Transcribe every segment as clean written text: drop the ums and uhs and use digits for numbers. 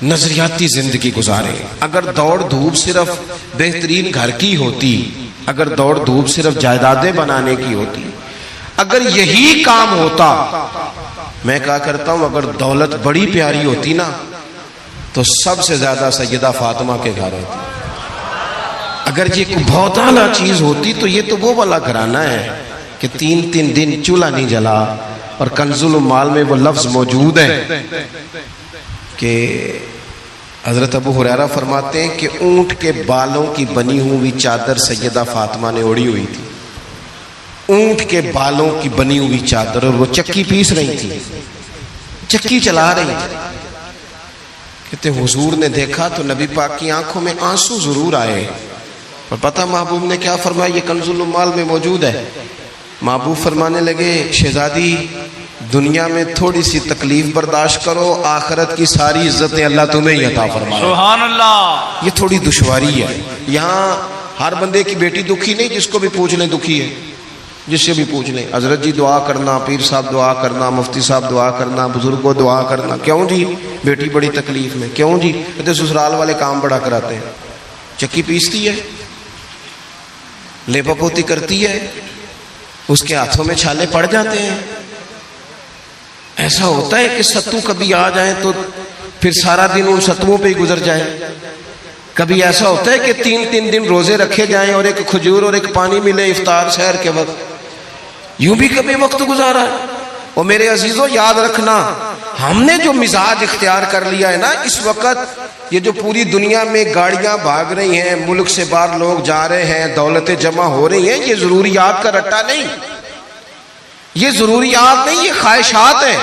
نظریاتی زندگی گزارے. اگر دوڑ دھوپ صرف بہترین گھر کی ہوتی، اگر دوڑ دھوپ صرف جائیدادیں بنانے کی ہوتی، اگر یہی کام ہوتا، میں کہا کرتا ہوں اگر دولت بڑی پیاری ہوتی نا تو سب سے زیادہ سیدہ فاطمہ کے گھر ہوتی. اگر یہ کوئی بہت اعلیٰ چیز ہوتی تو یہ تو وہ والا گھرانہ ہے کہ 3 دن چولہا نہیں جلا. اور کنز المال میں وہ لفظ موجود ہے کہ حضرت ابو ہریرہ فرماتے ہیں کہ اونٹ کے بالوں کی بنی ہوئی چادر سیدہ فاطمہ نے اوڑھی ہوئی تھی. اونٹ کے بالوں کی بنی ہوئی چادر، اور وہ چکی پیس رہی تھی، چکی چلا رہی تھی. کہتے حضور نے دیکھا تو نبی پاک کی آنکھوں میں آنسو ضرور آئے. اور پتہ محبوب نے کیا فرمایا؟ یہ کنز المال میں موجود ہے. محبوب فرمانے لگے شہزادی دنیا میں تھوڑی سی تکلیف برداشت کرو، آخرت کی ساری عزتیں اللہ تمہیں ہی عطا فرمائے. سبحان اللہ. یہ تھوڑی دشواری ہے. یہاں ہر بندے کی بیٹی دکھی نہیں، جس کو بھی پوچھ لیں دکھی ہے، جس سے بھی پوچھ لیں. حضرت جی دعا کرنا، پیر صاحب دعا کرنا، مفتی صاحب دعا کرنا، بزرگوں دعا کرنا. کیوں جی؟ بیٹی بڑی تکلیف میں. کیوں جی؟ کہتے سسرال والے کام بڑا کراتے ہیں. چکی پیستی ہے، لیپا پوتی کرتی ہے، اس کے ہاتھوں میں چھالے پڑ جاتے ہیں. ایسا ہوتا ہے کہ ستو کبھی آ جائیں تو پھر سارا دن ان ستووں پہ ہی گزر جائے. کبھی ایسا ہوتا ہے کہ 3 دن روزے رکھے جائیں اور ایک کھجور اور ایک پانی ملے افطار سحر کے وقت. یوں بھی کبھی وقت گزارا ہے. اور میرے عزیزوں یاد رکھنا، ہم نے جو مزاج اختیار کر لیا ہے نا اس وقت، یہ جو پوری دنیا میں گاڑیاں بھاگ رہی ہیں، ملک سے باہر لوگ جا رہے ہیں، دولتیں جمع ہو رہی ہیں، یہ ضروریات کا رٹا نہیں، یہ ضروریات نہیں، یہ خواہشات ہیں.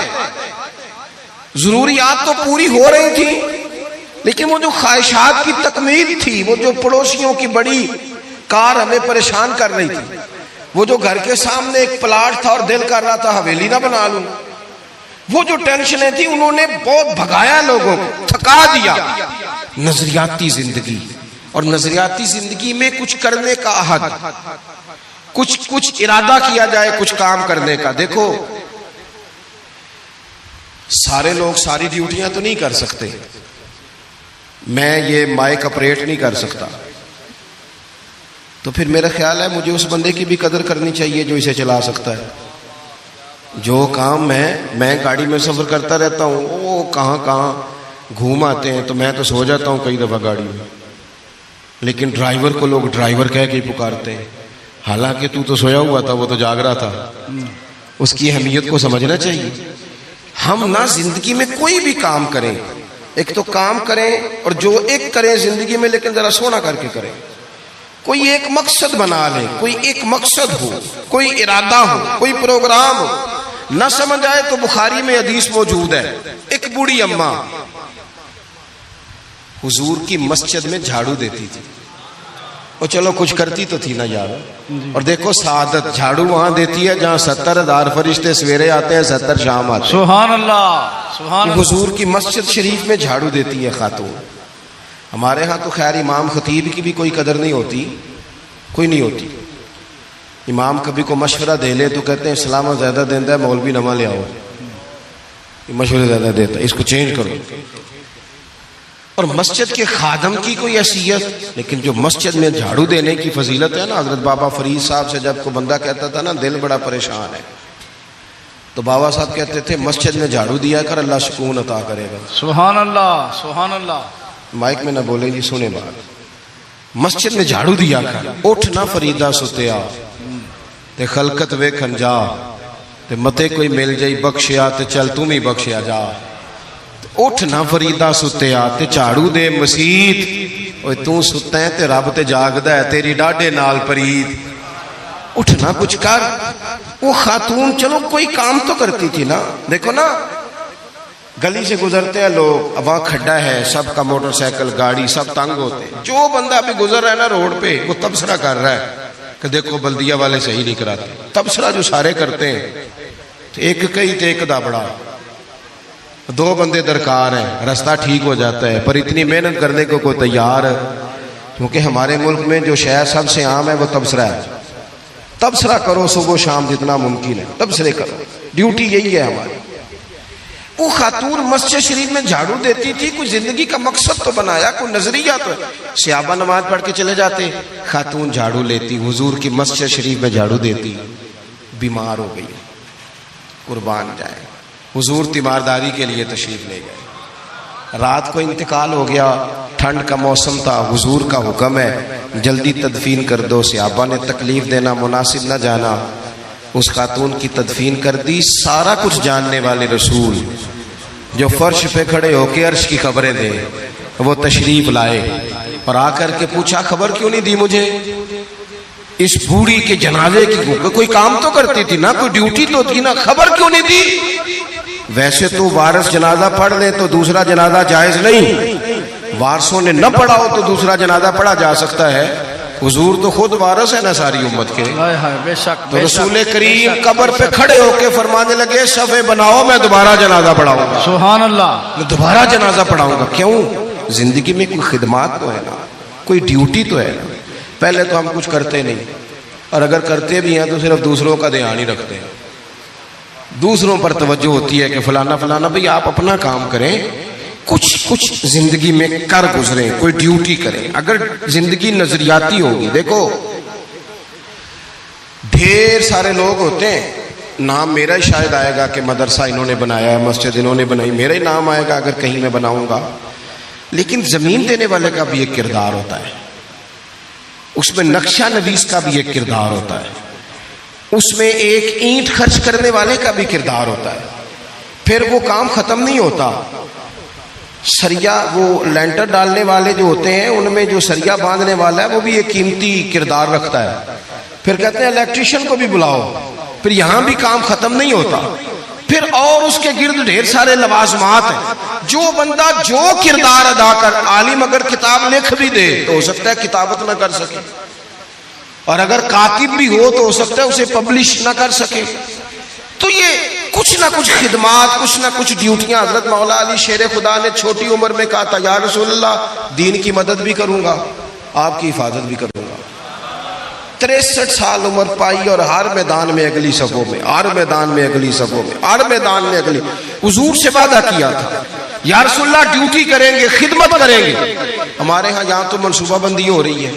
ضروریات تو پوری ہو رہی تھی لیکن وہ جو خواہشات کی تکمیل تھی، وہ جو پڑوسیوں کی بڑی کار ہمیں پریشان کر رہی تھی، وہ جو گھر کے سامنے ایک پلاٹ تھا اور دل کر رہا تھا حویلی نہ بنا لوں، وہ جو ٹینشنیں تھی انہوں نے بہت بھگایا، لوگوں کو تھکا دیا. نظریاتی زندگی، اور نظریاتی زندگی میں کچھ کرنے کا عہد، کچھ ارادہ کیا جائے کچھ کام کرنے کا. دیکھو سارے لوگ ساری ڈیوٹیاں تو نہیں کر سکتے. میں یہ مائک اپریٹ نہیں کر سکتا، تو پھر میرا خیال ہے مجھے اس بندے کی بھی قدر کرنی چاہیے جو اسے چلا سکتا ہے. جو کام میں گاڑی میں سفر کرتا رہتا ہوں، وہ کہاں گھوم آتے ہیں، تو میں تو سو جاتا ہوں کئی دفعہ گاڑی میں، لیکن ڈرائیور کو لوگ ڈرائیور کہہ کے ہی پکارتے ہیں. حالانکہ تو سویا ہوا تھا، وہ تو جاگ رہا تھا. اس کی اہمیت کو سمجھنا چاہیے. ہم نہ زندگی میں کوئی بھی کام کریں، ایک تو کام کریں اور جو ایک کریں زندگی میں، لیکن ذرا سونا کر کے کریں. کوئی ایک مقصد بنا لیں، کوئی ایک مقصد ہو، کوئی ارادہ ہو، کوئی پروگرام ہو. نہ سمجھ آئے تو بخاری میں حدیث موجود ہے، ایک بوڑھی اماں حضور کی مسجد میں جھاڑو دیتی تھی. اور چلو کچھ کرتی تو تھی نا یار. اور دیکھو سعادت، جھاڑو وہاں دیتی ہے جہاں 70,000 فرشتے سویرے آتے ہیں، 70 شام آتے ہیں. سبحان اللہ، سبحان اللہ. حضور کی مسجد شریف میں جھاڑو دیتی ہے خاتون. ہمارے ہاں تو خیر امام خطیب کی بھی کوئی قدر نہیں ہوتی، کوئی نہیں ہوتی. امام کبھی کو مشورہ دے لے تو کہتے ہیں اسلام زیادہ دیتا ہے، مولوی نما لے آؤ، مشورے زیادہ دیتا ہے، اس کو چینج کرو. اور مسجد کے خادم کی کوئی حیثیت، لیکن جو مسجد میں جھاڑو دینے کی فضیلت ہے نا. حضرت بابا فرید صاحب سے جب کو بندہ کہتا تھا نا دل بڑا پریشان ہے، تو بابا صاحب کہتے تھے مسجد میں جھاڑو دیا کر، اللہ سکون عطا کرے گا. سبحان اللہ، سبحان اللہ. مائک میں نہ بولیں جی، سنیں بات. مسجد میں جھاڑو دیا کر. اٹھ نہ فریدہ ستیا تے خلقت ویکھن جا، تے متے کوئی مل جائی بخشیا تے چل تم ہی بخشیا جا. اٹھ نہ فریدہ ستیا تے جھاڑو دے مسیت، اوے تو ستا ہے تے رب تے جاگدا ہے، تیری ڈاڈے نال پرید. اٹھ نہ کچھ کر. وہ خاتون چلو کوئی کام تو کرتی تھی نا. دیکھو نا گلی سے گزرتے ہیں لوگ، اب وہاں کھڈا ہے، سب کا موٹر سائیکل گاڑی سب تنگ ہوتے ہیں. جو بندہ ابھی گزر رہا ہے نا روڈ پہ، وہ تبصرہ کر رہا ہے کہ دیکھو بلدیہ والے صحیح نہیں کراتے. تبصرہ جو سارے کرتے ہیں، ایک کئی تے ایک دا بڑا، 2 بندے درکار ہیں، رستہ ٹھیک ہو جاتا ہے. پر اتنی محنت کرنے کو کوئی تیار ہے؟ کیونکہ ہمارے ملک میں جو شے سب سے عام ہے وہ تبصرہ ہے. تبصرہ کرو صبح و شام جتنا ممکن ہے، تبصرے کرو، ڈیوٹی یہی ہے ہماری. وہ خاتون مسجد شریف میں جھاڑو دیتی تھی، کوئی زندگی کا مقصد تو بنایا، کوئی نظریہ تو ہے۔ صحابہ نماز پڑھ کے چلے جاتے، خاتون جھاڑو لیتی، حضور کی مسجد شریف میں جھاڑو دیتی، بیمار ہو گئی، قربان جائے، حضور تیمارداری کے لیے تشریف لے گئے، رات کو انتقال ہو گیا، ٹھنڈ کا موسم تھا، حضور کا حکم ہے جلدی تدفین کر دو، صحابہ نے تکلیف دینا مناسب نہ جانا، اس خاتون کی تدفین کر دی۔ سارا کچھ جاننے والے رسول جو فرش پہ کھڑے ہو کے عرش کی خبریں دے، وہ تشریف لائے اور آ کر کے پوچھا خبر کیوں نہیں دی مجھے اس بوڑھی کے جنازے کی؟ کوئی کام تو کرتی تھی نا، کوئی ڈیوٹی تو تھی نا، خبر کیوں نہیں دی؟ ویسے تو وارث جنازہ پڑھ لے تو دوسرا جنازہ جائز نہیں، وارثوں نے نہ پڑھا ہو تو دوسرا جنازہ پڑھا جا سکتا ہے، حضور تو خود وارث ہے نا ساری امت کے۔ بے شک تو رسول کریم قبر پہ کھڑے ہو کے فرمانے لگے صفے بناؤ، میں دوبارہ جنازہ پڑھاؤں گا، سبحان اللہ، میں دوبارہ جنازہ پڑھاؤں گا۔ کیوں؟ زندگی میں کوئی خدمات تو ہے نا، کوئی ڈیوٹی تو ہے نا۔ پہلے تو ہم کچھ کرتے نہیں، اور اگر کرتے بھی ہیں تو صرف دوسروں کا دھیان ہی رکھتے ہیں، دوسروں پر توجہ ہوتی ہے کہ فلانا فلانا۔ بھئی آپ اپنا کام کریں، کچھ زندگی میں کر گزریں، کوئی ڈیوٹی کریں۔ اگر زندگی نظریاتی ہوگی، دیکھو ڈھیر سارے لوگ ہوتے ہیں، نام میرا ہی شاید آئے گا کہ مدرسہ انہوں نے بنایا ہے، مسجد انہوں نے بنائی، میرا ہی نام آئے گا اگر کہیں میں بناؤں گا، لیکن زمین دینے والے کا بھی ایک کردار ہوتا ہے، اس میں نقشہ نویس کا بھی ایک کردار ہوتا ہے، اس میں ایک اینٹ خرچ کرنے والے کا بھی کردار ہوتا ہے۔ پھر وہ کام ختم نہیں ہوتا، سریا وہ لینٹر ڈالنے والے جو ہوتے ہیں ان میں جو سریا باندھنے والا ہے وہ بھی ایک قیمتی کردار رکھتا ہے۔ پھر کہتے ہیں الیکٹریشین کو بھی بلاؤ، پھر یہاں بھی کام ختم نہیں ہوتا، پھر اور اس کے گرد ڈھیر سارے لوازمات ہیں۔ جو بندہ جو کردار ادا کر، عالم اگر کتاب لکھ بھی دے تو ہو سکتا ہے کتابت نہ کر سکے، اور اگر کاتب بھی ہو تو ہو سکتا ہے اسے پبلش نہ کر سکے۔ تو یہ کچھ نہ کچھ خدمات، کچھ نہ کچھ ڈیوٹیاں۔ حضرت مولا علی شیر خدا نے چھوٹی عمر میں کہا تھا، یا رسول اللہ دین کی مدد بھی کروں گا، آپ کی حفاظت بھی کروں گا۔ 63 سال عمر پائی اور ہر میدان میں اگلی صفوں میں، ہر میدان میں اگلی صفوں میں، ہر میدان میں اگلی۔ حضور سے وعدہ کیا تھا یا رسول اللہ ڈیوٹی کریں گے، خدمت کریں گے۔ ہمارے ہاں یہاں تو منصوبہ بندی ہو رہی ہے،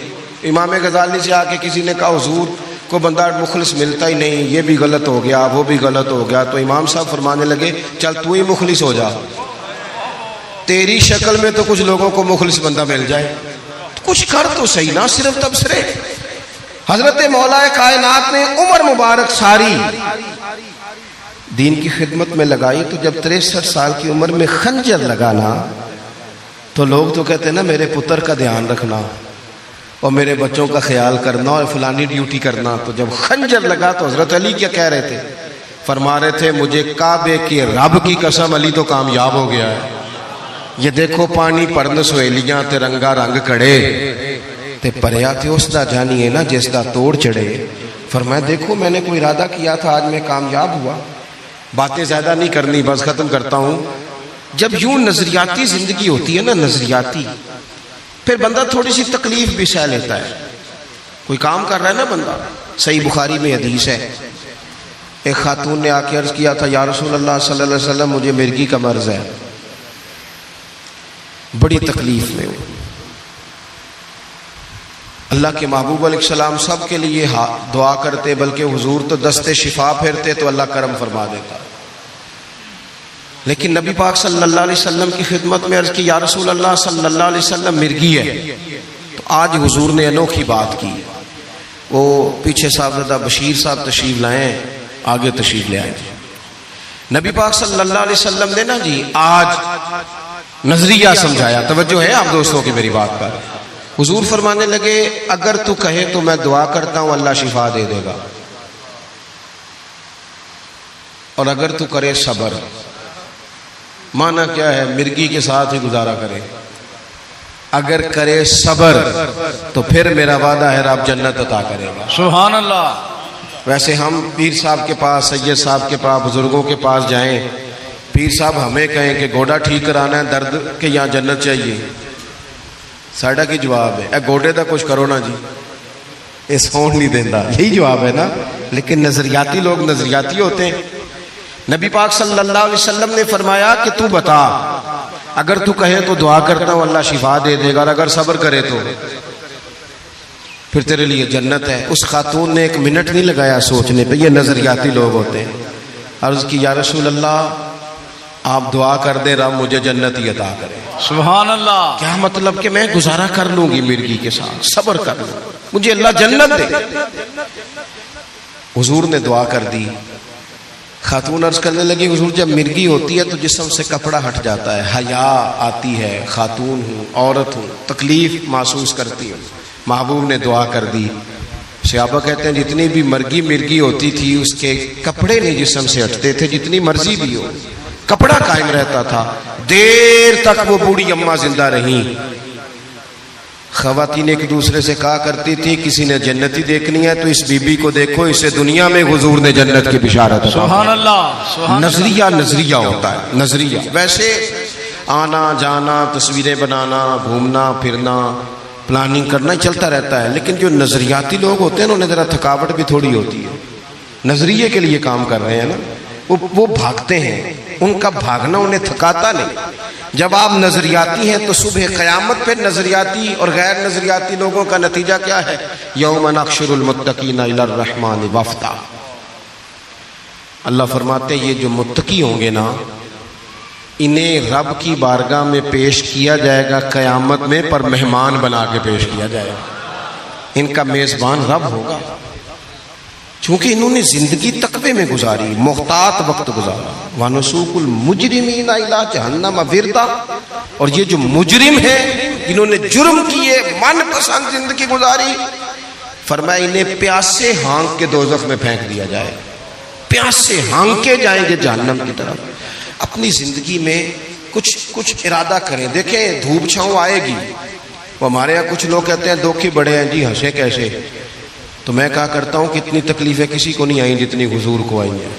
امام غزالی سے آ کے کسی نے کہا حضور کو بندہ مخلص ملتا ہی نہیں، یہ بھی غلط ہو گیا وہ بھی غلط ہو گیا، تو امام صاحب فرمانے لگے چل تو ہی مخلص ہو جا، تیری شکل میں تو کچھ لوگوں کو مخلص بندہ مل جائے، کچھ کر تو صحیح نا، صرف تبصرے۔ حضرت مولا کائنات نے عمر مبارک ساری دین کی خدمت میں لگائی، تو جب 63 سال کی عمر میں خنجر لگانا تو لوگ تو کہتے ہیں نا میرے پتر کا دھیان رکھنا اور میرے بچوں کا خیال کرنا اور فلانی ڈیوٹی کرنا۔ تو جب خنجر لگا تو حضرت علی کیا کہہ رہے تھے؟ فرما رہے تھے مجھے کعبے کی رب کی قسم علی تو کامیاب ہو گیا ہے۔ یہ دیکھو پانی پرن سہیلیاں تے رنگا رنگ کڑے تے پریا تے اس دا جانی ہے نا جس دا توڑ چڑھے۔ فرمایا دیکھو میں نے کوئی ارادہ کیا تھا، آج میں کامیاب ہوا۔ باتیں زیادہ نہیں کرنی، بس ختم کرتا ہوں۔ جب یوں نظریاتی زندگی ہوتی ہے نا، نظریاتی، پھر بندہ تھوڑی سی تکلیف بھی سہ لیتا ہے۔ کوئی کام کر رہا ہے نا بندہ، صحیح بخاری میں حدیث ہے، ایک خاتون نے آ کے عرض کیا تھا یا رسول اللہ صلی اللہ علیہ وسلم مجھے مرگی کا مرض ہے، بڑی تکلیف میں ہوں۔ اللہ کے محبوب علیہ السلام سب کے لیے دعا کرتے، بلکہ حضور تو دستے شفا پھیرتے تو اللہ کرم فرما دیتا، لیکن نبی پاک صلی اللہ علیہ وسلم کی خدمت میں عرض کی یا رسول اللہ صلی اللہ علیہ وسلم مرگی ہے۔ تو آج حضور نے انوکھی بات کی، وہ پیچھے صاحبزادہ بشیر صاحب تشریف لائیں، آگے تشریف لے آئیں۔ نبی پاک صلی اللہ علیہ وسلم نے نا جی آج نظریہ سمجھایا، توجہ ہے آپ دوستوں کی میری بات پر۔ حضور فرمانے لگے اگر تو کہے تو میں دعا کرتا ہوں اللہ شفا دے دے گا، اور اگر تو کرے صبر، معنی کیا ہے؟ مرگی کے ساتھ ہی گزارا کرے، اگر کرے صبر تو پھر میرا وعدہ ہے رب جنت عطا کرے گا۔ سبحان اللہ۔ ویسے ہم پیر صاحب کے پاس، سید صاحب کے پاس، بزرگوں کے پاس جائیں، پیر صاحب ہمیں کہیں کہ گوڑا ٹھیک کرانا ہے درد کے یہاں جنت چاہیے، ساڑھا کی جواب ہے اے گوڑے دا کچھ کرو نا جی، یہ سون نہیں دینا، یہی جواب ہے نا۔ لیکن نظریاتی لوگ نظریاتی ہوتے ہیں۔ نبی پاک صلی اللہ علیہ وسلم نے فرمایا کہ تو بتا، اگر تو کہے تو دعا کرتا ہوں اللہ شفا دے دے گا، اور اگر صبر کرے تو پھر تیرے لیے جنت ہے۔ اس خاتون نے 1 منٹ نہیں لگایا سوچنے پہ، یہ نظریاتی لوگ ہوتے ہیں۔ عرض کی یا رسول اللہ آپ دعا کر دیں رب مجھے جنت ہی عطا کرے۔ سبحان اللہ۔ کیا مطلب کہ میں گزارا کر لوں گی مرغی کے ساتھ، صبر کر لوں، مجھے اللہ جنت دے۔ حضور نے دعا کر دی۔ خاتون عرض کرنے لگی حضور جب مرغی ہوتی ہے تو جسم سے کپڑا ہٹ جاتا ہے، حیا آتی ہے، خاتون ہوں، عورت ہوں، تکلیف محسوس کرتی ہوں۔ محبوب نے دعا کر دی۔ صحابہ کہتے ہیں جتنی بھی مرغی ہوتی تھی اس کے کپڑے نہیں جسم سے ہٹتے تھے، جتنی مرضی بھی ہو کپڑا قائم رہتا تھا۔ دیر تک وہ بوڑھی اماں زندہ رہیں۔ خواتین ایک دوسرے سے کہا کرتی تھی کسی نے جنتی دیکھنی ہے تو اس بی بی کو دیکھو، اسے دنیا میں حضور نے جنت کی بشارت عطا کی۔ سبحان اللہ، سبحان اللہ۔ نظریہ ہوتا ہے، نظریہ۔ ویسے آنا جانا، تصویریں بنانا، گھومنا پھرنا، پلاننگ کرنا چلتا رہتا ہے، لیکن جو نظریاتی لوگ ہوتے ہیں انہیں ذرا تھکاوٹ بھی تھوڑی ہوتی ہے۔ نظریے کے لیے کام کر رہے ہیں نا، وہ بھاگتے ہیں، ان کا بھاگنا انہیں تھکاتا نہیں۔ جب آپ نظریاتی ہیں تو صبح قیامت پہ نظریاتی اور غیر نظریاتی لوگوں کا نتیجہ کیا ہے؟ یوم نحشر المتقین الی الرحمن وفدا۔ اللہ فرماتے ہیں یہ جو متقی ہوں گے نا انہیں رب کی بارگاہ میں پیش کیا جائے گا قیامت میں، پر مہمان بنا کے پیش کیا جائے گا۔ ان کا میزبان رب ہوگا، چونکہ انہوں نے زندگی تقوی میں گزاری، محتاط وقت گزارا۔ وَنُسُوقُ الْمُجْرِمِينَ إِلَىٰ جَهَنَّمَ وِرْدًا۔ اور یہ جو مجرم ہیں جنہوں نے جرم کیے، من پسند زندگی گزاری، فرمایا انہیں پیاسے ہانک کے دوزخ میں پھینک دیا جائے۔ پیاسے ہانکے جائیں گے جہنم کی طرف۔ اپنی زندگی میں کچھ ارادہ کریں۔ دیکھیں دھوپ چھاؤں آئے گی، وہ ہمارے یہاں کچھ لوگ کہتے ہیں دکھی بڑے ہیں جی، ہنسے کیسے؟ تو میں کہا کرتا ہوں کہ اتنی تکلیفیں کسی کو نہیں آئیں جتنی حضور کو آئی ہیں۔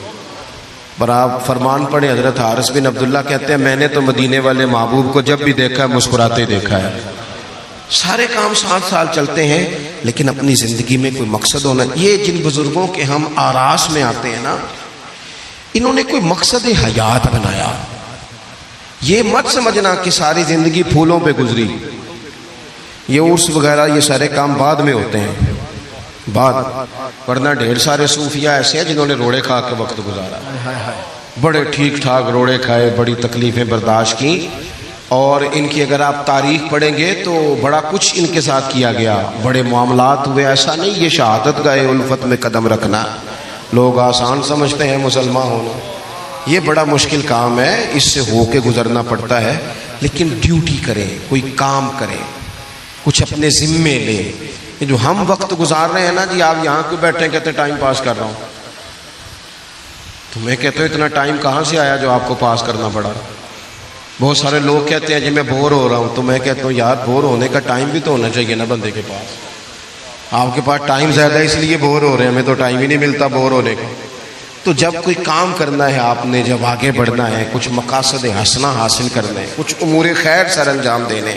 پر آپ فرمان پڑھیں، حضرت حارث بن عبداللہ کہتے ہیں میں نے تو مدینے والے محبوب کو جب بھی دیکھا ہے مسکراتے دیکھا ہے۔ سارے کام 7 سال چلتے ہیں لیکن اپنی زندگی میں کوئی مقصد ہونا۔ یہ جن بزرگوں کے ہم آراس میں آتے ہیں نا، انہوں نے کوئی مقصد حیات بنایا۔ یہ مت سمجھنا کہ ساری زندگی پھولوں پہ گزری، یہ عرس وغیرہ یہ سارے کام بعد میں ہوتے ہیں، بعد، ورنہ ڈھیر سارے صوفیہ ایسے ہیں جنہوں نے روڑے کھا کے وقت گزارا، بڑے ٹھیک ٹھاک روڑے کھائے، بڑی تکلیفیں برداشت کی، اور ان کی اگر آپ تاریخ پڑھیں گے تو بڑا کچھ ان کے ساتھ کیا گیا، بڑے معاملات ہوئے۔ ایسا نہیں یہ شہادت گاہ الفت میں قدم رکھنا لوگ آسان سمجھتے ہیں مسلمان ہونا، یہ بڑا مشکل کام ہے، اس سے ہو کے گزرنا پڑتا ہے۔ لیکن ڈیوٹی کریں، کوئی کام کریں، کچھ اپنے ذمے لیں۔ یہ جو ہم وقت گزار رہے ہیں نا جی، آپ یہاں کیوں بیٹھے ہیں؟ کہتے ہیں ٹائم پاس کر رہا ہوں۔ تو میں کہتا ہوں اتنا ٹائم کہاں سے آیا جو آپ کو پاس کرنا پڑا؟ بہت سارے لوگ کہتے ہیں جی میں بور ہو رہا ہوں، تو میں کہتا ہوں یار بور ہونے کا ٹائم بھی تو ہونا چاہیے نا بندے کے پاس۔ آپ کے پاس ٹائم زیادہ ہے اس لیے بور ہو رہے ہیں، ہمیں تو ٹائم ہی نہیں ملتا بور ہونے کا۔ تو جب کوئی کام کرنا ہے آپ نے، جب آگے بڑھنا ہے، کچھ مقاصد حسنہ حاصل کرنا ہے، کچھ امور خیر سر انجام دینے،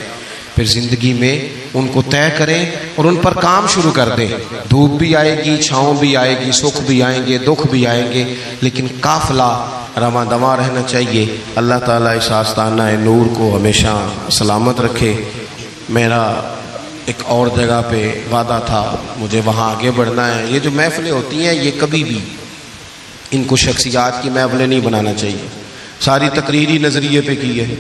پھر زندگی میں ان کو طے کریں اور ان پر کام شروع کر دیں۔ دھوپ بھی آئے گی، چھاؤں بھی آئے گی، سکھ بھی آئیں گے، دکھ بھی آئیں گے، لیکن قافلہ رواں دواں رہنا چاہیے۔ اللہ تعالیٰ اس آستانہ نور کو ہمیشہ سلامت رکھے۔ میرا ایک اور جگہ پہ وعدہ تھا، مجھے وہاں آگے بڑھنا ہے۔ یہ جو محفلیں ہوتی ہیں یہ کبھی بھی ان کو شخصیات کی محفلیں نہیں بنانا چاہیے، ساری تقریری نظریے پہ کی ہے۔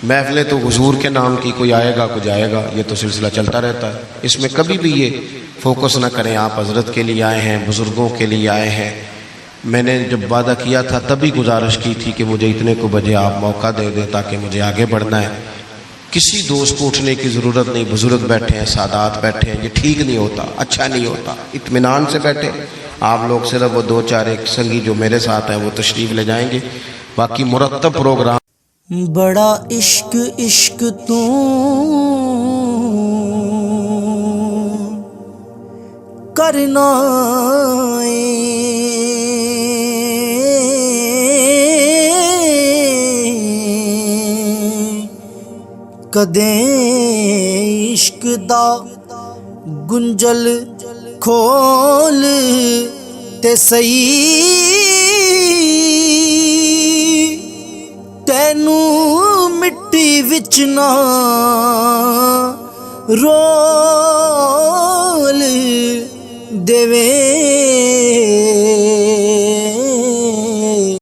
محفلیں تو حضور کے نام کی، کوئی آئے گا کوئی جائے گا، یہ تو سلسلہ چلتا رہتا ہے، اس میں کبھی بھی یہ فوکس نہ کریں۔ آپ حضرت کے لیے آئے ہیں، بزرگوں کے لیے آئے ہیں۔ میں نے جب وعدہ کیا تھا تبھی گزارش کی تھی کہ مجھے اتنے کو بجے آپ موقع دے دیں تاکہ مجھے آگے بڑھنا ہے۔ کسی دوست کو اٹھنے کی ضرورت نہیں، بزرگ بیٹھے ہیں، سادات بیٹھے ہیں، یہ ٹھیک نہیں ہوتا، اچھا نہیں ہوتا۔ اطمینان سے بیٹھے آپ لوگ، صرف وہ 2-4 ایک سنگی جو میرے ساتھ ہیں وہ تشریف لے جائیں گے، باقی مرتب پروگرام۔ بڑا عشق عشق تو کرنا کدیں عشق دا گنجل کھول تے سہی ਤੈਨੂੰ ਮਿੱਟੀ ਵਿੱਚ ਨਾ ਰੋਲ ਦੇਵੇ